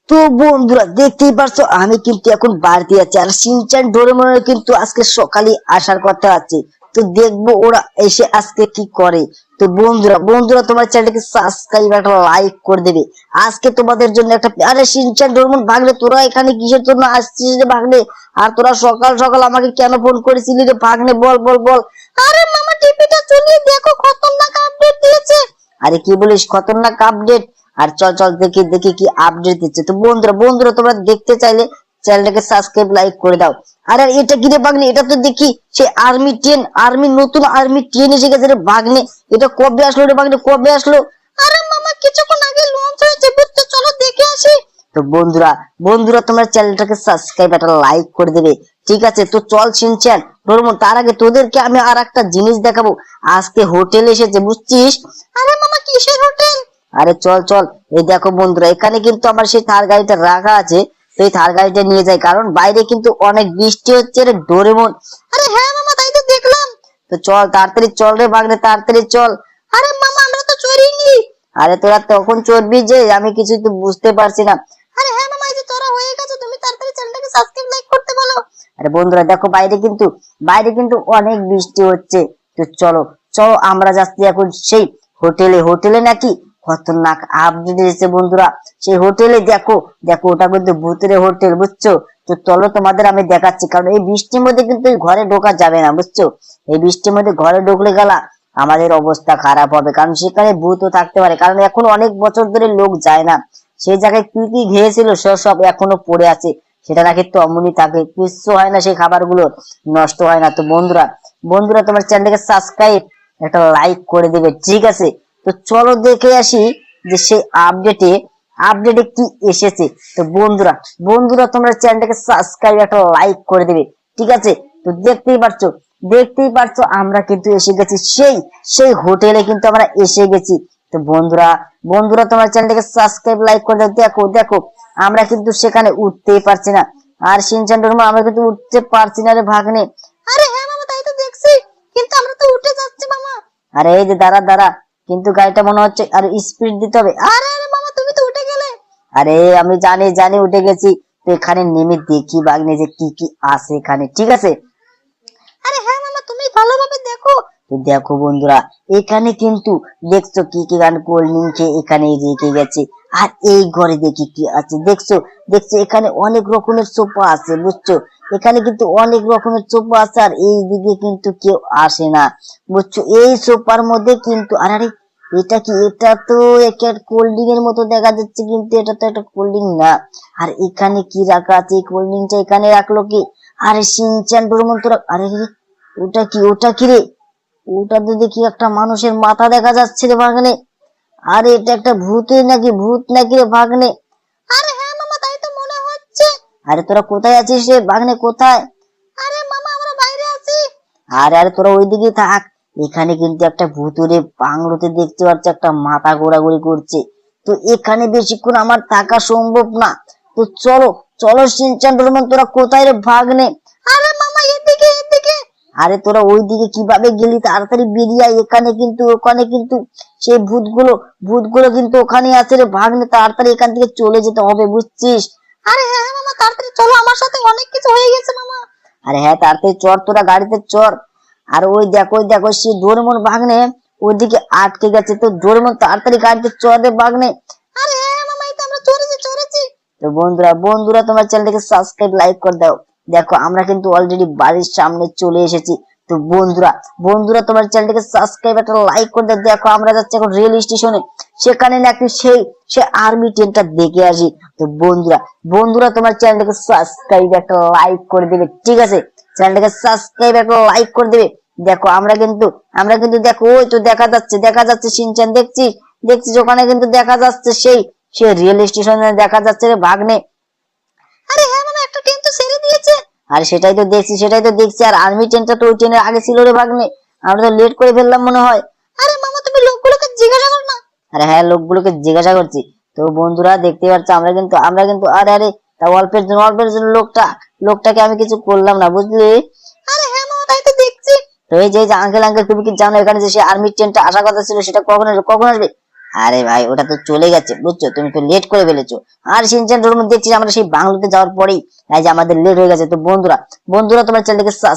তো বন্ধুরা দেখতেই পারছো আমি কিন্তু এখন বাড়িতে আছি, আর সিনচান ডোরেমনের কিন্তু আজকে সকালে আসার কথা আছে। তো দেখবো ওরা এসে আজকে কি করে। তো বন্ধুরা বন্ধুরা তোমার চ্যানেলকে সাবস্ক্রাইব একটা লাইক করে দেবে। আজকে তোমাদের জন্য একটা, আরে সিনচান ডোরেমন ভাগলে তোরা এখানে কিসের জন্য আসছিস রে ভাগলে? আর তোরা সকাল সকাল আমাকে কেন ফোন করেছিলি রে ভাগনে? বল বল বল। আরে মামা টিভিটা চালিয়ে দেখো খতরনাক আপডেট দিয়েছে। আরে কি বলিস খতরনাক আপডেট? আর চল চল দেখি দেখি কি আপডেট দিচ্ছে। তো বন্ধুরা বন্ধুরা তোমরা দেখতে চাইলে চ্যানেলটাকে সাবস্ক্রাইব লাইক করে দাও। আর এটা কি রে ভাগ্নে? এটা তো দেখি সে আর্মি 10, নতুন আর্মি 10 এসে গেছে রে ভাগ্নে। এটা কবে আসলো রে ভাগ্নে, কবে আসলো? আরে মামা কিছুক্ষণ আগে লঞ্চ হয়েছে বুঝছো, চলো দেখে আসি। তো বন্ধুরা বন্ধুরা তোমরা চ্যানেলটাকে সাবস্ক্রাইব একটা লাইক করে দেবে, ঠিক আছে? তো চল শিনচ্যান ডোরেমন, তার আগে তোদেরকে আমি আর একটা জিনিস দেখাবো। আজকে হোটেল এসেছে বুঝছিস? আরে মামা কিসের হোটেল? আরে চল চল, এই দেখো বন্ধুরা এখানে কিন্তু আমার সেই থার গাড়িটা রাখা আছে। তো এই থার গাড়িটা নিয়ে যাই, কারণ বাইরে কিন্তু অনেক বৃষ্টি হচ্ছে রে ডোরেমন। আরে হ্যাঁ মামা তাই তো দেখলাম। তো চল তাড়াতাড়ি চল রে ভাগ্নে, তাড়াতাড়ি চল। আরে মামা আমরা তো চড়িনি। আরে তোরা তখন চড়বি যে, আমি কিছু তো বুঝতে পারছি না। আরে হ্যাঁ মামা এই যে তোরা হয়ে গেছে, তুমি তাড়াতাড়ি চ্যানেলটাকে সাবস্ক্রাইব লাইক করতে বলো। আরে বন্ধুরা দেখো বাইরে কিন্তু অনেক বৃষ্টি হচ্ছে। তো চলো চলো আমরা যাচ্ছি এখন সেই হোটেলে। হোটেলে নাকি খতরনাক আপডেট এসেছে বন্ধুরা। সেই হোটেলে দেখো দেখো ওটা কিন্তু ভূতের হোটেল বুঝছো। তো চলো তোমাদের আমি দেখাচ্ছি, কারণ এই বৃষ্টির মধ্যে কিন্তু ঘরে ঢোকা যাবে না বুঝছো। এই বৃষ্টির মধ্যে ঘরে ঢুকলে গেলা আমাদের অবস্থা খারাপ হবে, কারণ সেখানে ভূতও থাকতে পারে, কারণ এখন অনেক বছর ধরে লোক যায় না। সেই জায়গায় কি কি খেয়েছিল সব এখনো পড়ে আছে। সেটা নাকি তেমনই থাকে, কিচ্ছু হয় না, সেই খাবারগুলো নষ্ট হয় না। তো বন্ধুরা বন্ধুরা তোমার চ্যানেলটাকে সাবস্ক্রাইব একটা লাইক করে দেবে, ঠিক আছে? তো চলো দেখে আসি যে সেই আপডেটে কি এসেছে। তো বন্ধুরা বন্ধুরা তোমরা চ্যানেলটাকে সাবস্ক্রাইব একটা লাইক করে দেবে, ঠিক আছে? তো দেখতেই পারছো আমরা কিন্তু এসে গেছি সেই সেই হোটেলে, কিন্তু আমরা এসে গেছি। তো বন্ধুরা বন্ধুরা তোমার চ্যানেলটাকে সাবস্ক্রাইব লাইক করে দাও। দেখো দেখো আমরা কিন্তু সেখানে উঠতেই পারছি না। আর সিনচান ডোরেমন আমরা কিন্তু উঠতে পারছি না রে ভাগ্নে। আরে হ্যাঁ মামা তাই তো দেখছি, কিন্তু আমরা তো উঠে যাচ্ছি মামা। আরে এই যে দাঁড়া দাঁড়া, কিন্তু গাড়িটা মনে হচ্ছে আর স্পিড দিতে হবে। আরে আরে মামা তুমি তো উঠে গেলে। আরে আমি জানি জানি উঠে গেছি। তো এখানে নেমে দেখি ভাগ্নে যে কি কি আছে এখানে, ঠিক আছে? আরে হ্যাঁ মামা তুমি ভালোভাবে দেখো। তো দেখো বন্ধুরা এখানে কিন্তু দেখছো কি কি গান কোল্ড ড্রিঙ্ক খেয়ে এখানে রেখে গেছে। আর এই ঘরে দেখি কি আছে, দেখছো দেখছো এখানে অনেক রকমের সোফা আছে বুঝছো। এখানে কিন্তু অনেক রকমের সোফা আছে, আর এই দিকে কিন্তু কেউ আসে না বুঝছো। এই সোফার মধ্যে কিন্তু আরে এটা কি? এটা তো একটা কোল্ড ড্রিঙ্ক এর মতো দেখা যাচ্ছে, কিন্তু এটা তো একটা কোল্ড ড্রিঙ্ক না। আর এখানে কি রাখা আছে? এই কোল্ড ড্রিঙ্কটা এখানে রাখলো কি? আরে সিনচ্যান ডোরেমন তোরা, আরে ওটা কি? ওটা কি রে? ওটাতে দেখি একটা মানুষের মাথা দেখা যাচ্ছে রে ভাগ্নে। আরে এটা একটা ভূত নাকি রে ভাগ্নে? আরে হ্যাঁ মামা তাই তো মনে হচ্ছে। আরে তোরা কোথায় আছিস রে ভাগ্নে, কোথায়? আরে মামা আমরা বাইরে আছি। আরে আরে তোরা ওইদিকে থাক, এখানে কিন্তু একটা ভূতুরে বাংলোতে দেখতে পাচ্ছি একটা মাথা ঘোরাঘুরি করছে। তো এখানে বেশিক্ষণ আমার থাকা সম্ভব না। তো চলো চলো সিনচ্যান ডোরেমন তোরা কোথায় রে ভাগ্নে? আরে মামা এদিকে এদিকে। আরে তোরা ওইদিকে কিভাবে গেলি? তাড়াতাড়ি বেরিয়ে আয়, ওখানে কিন্তু সেই ভূতগুলো কিন্তু ওখানে আছে রে ভাগ্নে। তাড়াতাড়ি এখান থেকে চলে যেতে হবে বুঝছিস? আরে হ্যাঁ মামা তাড়াতাড়ি চলো, আমার সাথে অনেক কিছু হয়ে গেছে মামা। আরে হ্যাঁ তাড়াতাড়ি চড়, তোরা গাড়িতে চড়। আর ওই দেখো সে ডোরেমন ভাগ্নে ওইদিকে আটকে গেছে। তো ডোরেমন তাড়াতাড়ি গাড়িতে চড় রে ভাগ্নে। আরে হ্যাঁ মামা এই তো আমরা চড়েছি। তো বন্ধুরা তোমার চ্যানেলটাকে সাবস্ক্রাইব লাইক করে দাও। দেখো আমরা কিন্তু অলরেডি বাড়ির সামনে চলে এসেছি। তো বন্ধুরা তোমার চ্যানেলটাকে সাবস্ক্রাইব একটা লাইক করে দাও। দেখো আমরা যাচ্ছি এখন রেল স্টেশনে, সেখানে নাকি সে আর্মি 10টা দেখে আসি। তো বন্ধুরা তোমার চ্যানেলটাকে সাবস্ক্রাইব একটা লাইক করে দেবে, ঠিক আছে? চ্যানেলটাকে সাবস্ক্রাইব একটা লাইক করে দেবে। দেখো আমরা কিন্তু দেখো ওই তো দেখা যাচ্ছে সিনচ্যান, দেখছিস ওখানে কিন্তু দেখা যাচ্ছে সে রেল স্টেশনে দেখা যাচ্ছে রে ভাগ্নে। আরে হ্যাঁ মামা একটা ট্রেন তো ছেড়ে দিয়েছে। আরে সেটাই তো দেখছি। আর আর্মি 10টা তো ওই ট্রেনের আগে ছিল রে ভাগ্নে। আমরা তো লেট করে ফেললাম মনে হয়। আরে মামা তুমি লোকগুলোকে জিজ্ঞাসা করো না। আরে হ্যাঁ লোকগুলোকে জিজ্ঞাসা করছি। তো বন্ধুরা দেখতে পাচ্ছ আমরা কিন্তু আরে তা অল্পের জন্য লোকটাকে আমি কিছু করলাম না বুঝলি। আরে হ্যাঁ মামা তাই তো দেখছি। তো এই যে আঙ্কেল তুমি কি জানো এখানে যে সে আর্মি 10টা আসার কথা ছিল সেটা কখন আসবে? আরে ভাই ওটা তো চলে গেছে বুঝছো, তুমি তো লেট করে ফেলেছো। আর সিনচান ডোরেমন দেখছি আমরা সেই বাংলোতে যাওয়ার পরেই এই যে আমাদের লেট হয়ে গেছে। তো বন্ধুরা বন্ধুরা তোমার চ্যানেলকে